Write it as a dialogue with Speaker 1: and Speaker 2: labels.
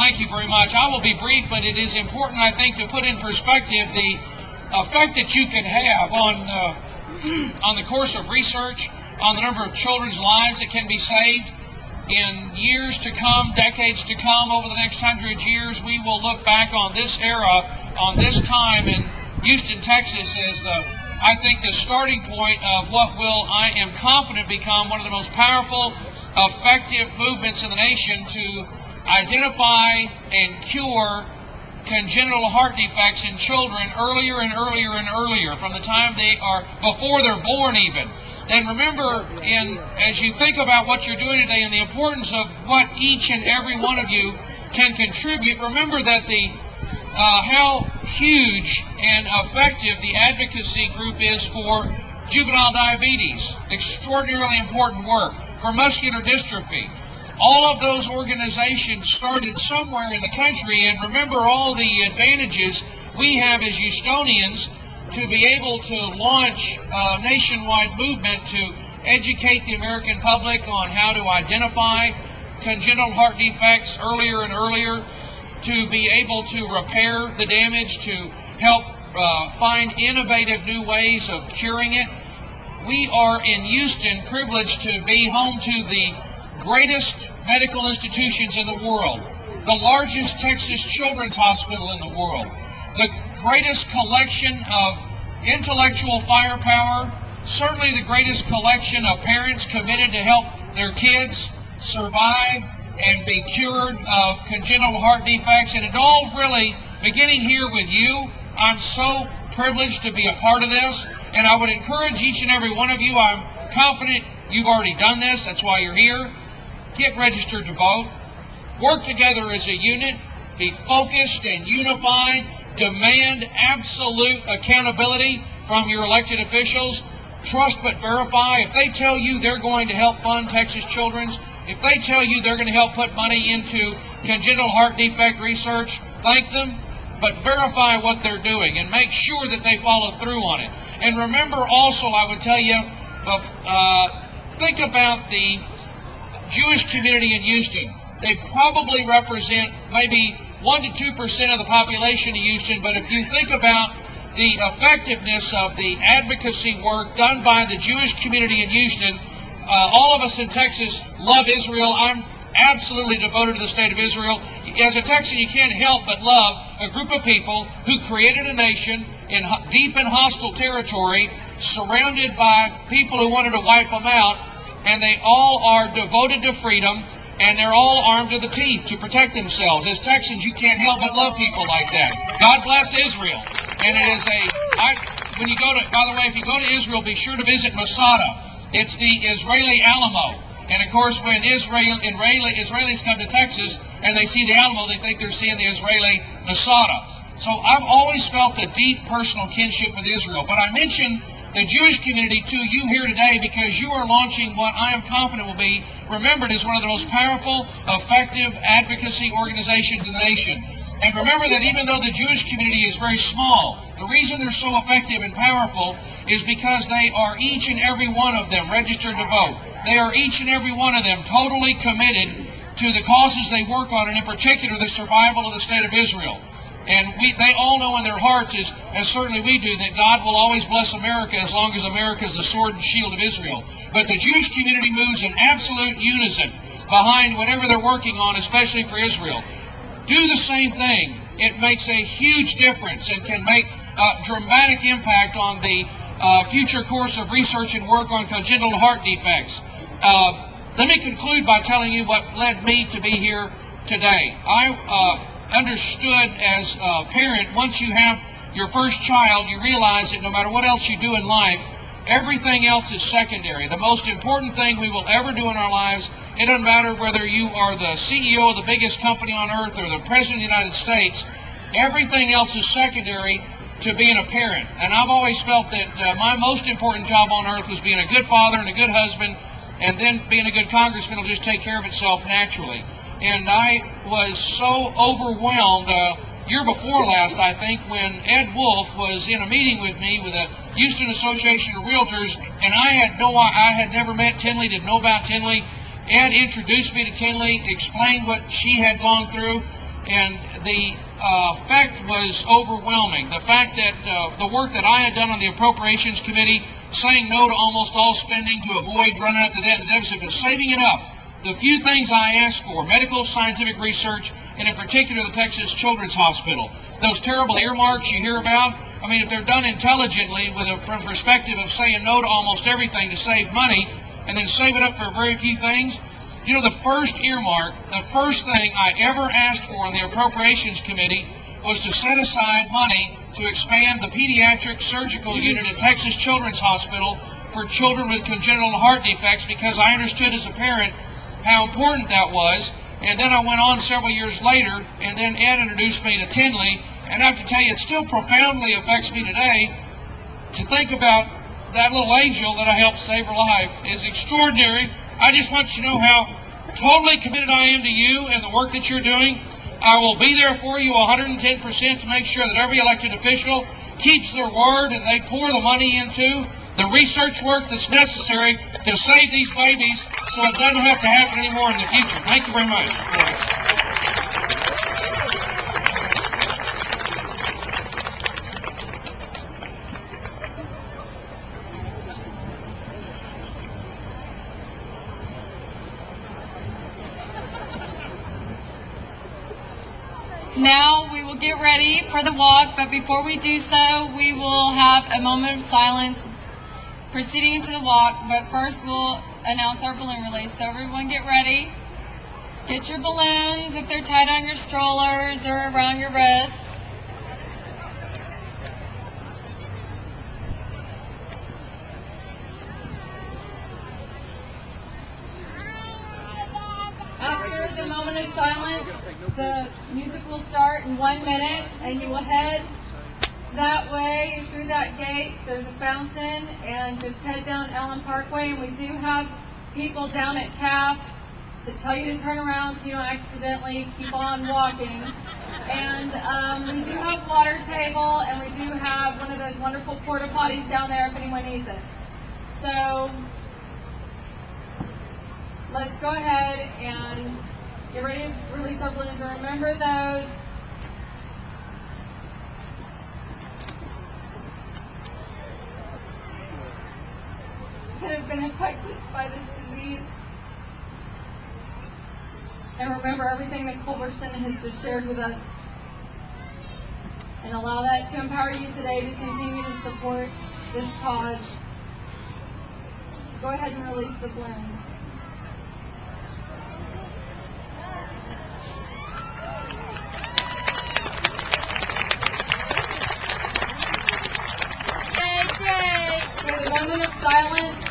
Speaker 1: thank you very much. I will be brief, but it is important, I think, to put in perspective the effect that you can have on the course of research, on the number of children's lives that can be saved. In years to come, decades to come, over the next 100 years, we will look back on this era, on this time in Houston, Texas, as I think the starting point of what will, I am confident, become one of the most powerful, effective movements in the nation to identify and cure congenital heart defects in children earlier and earlier and earlier, from the time they are, before they're born even. And remember, as you think about what you're doing today and the importance of what each and every one of you can contribute, remember that how huge and effective the advocacy group is for juvenile diabetes. Extraordinarily important work. For muscular dystrophy. All of those organizations started somewhere in the country, and remember all the advantages we have as Houstonians to be able to launch a nationwide movement to educate the American public on how to identify congenital heart defects earlier and earlier, to be able to repair the damage, to help find innovative new ways of curing it. We are in Houston privileged to be home to the greatest medical institutions in the world, the largest Texas Children's Hospital in the world, the greatest collection of intellectual firepower, certainly the greatest collection of parents committed to help their kids survive and be cured of congenital heart defects. And it all really beginning here with you. I'm so privileged to be a part of this, and I would encourage each and every one of you, I'm confident you've already done this, that's why you're here. Get registered to vote. Work together as a unit. Be focused and unified. Demand absolute accountability from your elected officials. Trust but verify. If they tell you they're going to help fund Texas Children's, if they tell you they're going to help put money into congenital heart defect research, thank them, but verify what they're doing and make sure that they follow through on it. And remember also, I would tell you, think about the Jewish community in Houston. They probably represent maybe 1 to 2% of the population of Houston, but if you think about the effectiveness of the advocacy work done by the Jewish community in Houston, all of us in Texas love Israel. I'm absolutely devoted to the state of Israel. As a Texan, you can't help but love a group of people who created a nation in deep and hostile territory, surrounded by people who wanted to wipe them out, and they all are devoted to freedom, and they're all armed to the teeth to protect themselves. As Texans, you can't help but love people like that. God bless Israel. And it is when you go to, by the way, if you go to Israel, be sure to visit Masada. It's the Israeli Alamo. And of course, when Israelis come to Texas and they see the Alamo, they think they're seeing the Israeli Masada. So I've always felt a deep personal kinship with Israel. But I mention the Jewish community to you here today because you are launching what I am confident will be remembered as one of the most powerful, effective advocacy organizations in the nation. And remember that even though the Jewish community is very small, the reason they're so effective and powerful is because they are, each and every one of them, registered to vote. They are, each and every one of them, totally committed to the causes they work on, and in particular the survival of the state of Israel. And they all know in their hearts, as certainly we do, that God will always bless America as long as America is the sword and shield of Israel. But the Jewish community moves in absolute unison behind whatever they're working on, especially for Israel. Do the same thing. It makes a huge difference and can make a dramatic impact on the future course of research and work on congenital heart defects. Let me conclude by telling you what led me to be here today. I understood as a parent, once you have your first child, you realize that no matter what else you do in life, everything else is secondary. The most important thing we will ever do in our lives, it doesn't matter whether you are the CEO of the biggest company on earth or the President of the United States, everything else is secondary to being a parent. And I've always felt that my most important job on earth was being a good father and a good husband, and then being a good congressman will just take care of itself naturally. And I was so overwhelmed year before last, I think, when Ed Wolf was in a meeting with me with the Houston Association of Realtors, and I had never met Tinley, didn't know about Tinley. Ed introduced me to Tinley, explained what she had gone through, And the effect was overwhelming. The fact that the work that I had done on the Appropriations Committee, saying no to almost all spending to avoid running up the debt and deficit, but saving it up. The few things I asked for, medical, scientific research, and in particular the Texas Children's Hospital. Those terrible earmarks you hear about, I mean, if they're done intelligently from a perspective of saying no to almost everything to save money, and then save it up for very few things. You know, the first earmark, the first thing I ever asked for on the Appropriations Committee was to set aside money to expand the pediatric surgical unit at Texas Children's Hospital for children with congenital heart defects, because I understood as a parent how important that was. And then I went on several years later, and then Ed introduced me to Tinley, and I have to tell you, it still profoundly affects me today to think about that little angel that I helped save her life. Is extraordinary. I just want you to know how totally committed I am to you and the work that you're doing. I will be there for you 110% to make sure that every elected official keeps their word and they pour the money into the research work that's necessary to save these babies so it doesn't have to happen anymore in the future. Thank you very much.
Speaker 2: Now we will get ready for the walk, but before we do so, we will have a moment of silence proceeding into the walk. But first we'll announce our balloon release. So everyone get ready. Get your balloons if they're tied on your strollers or around your wrists. After the moment of silence, the music will start in 1 minute, and you will head that way through that gate. There's a fountain, and just head down Ellen Parkway. And we do have people down at Taft to tell you to turn around so you don't accidentally keep on walking. And we do have water table, and we do have one of those wonderful porta potties down there if anyone needs it. So let's go ahead and get ready to release our balloons. And remember those that have been affected by this disease. And remember everything that Culberson has just shared with us. And allow that to empower you today to continue to support this cause. Go ahead and release the balloons. For the moment of silence,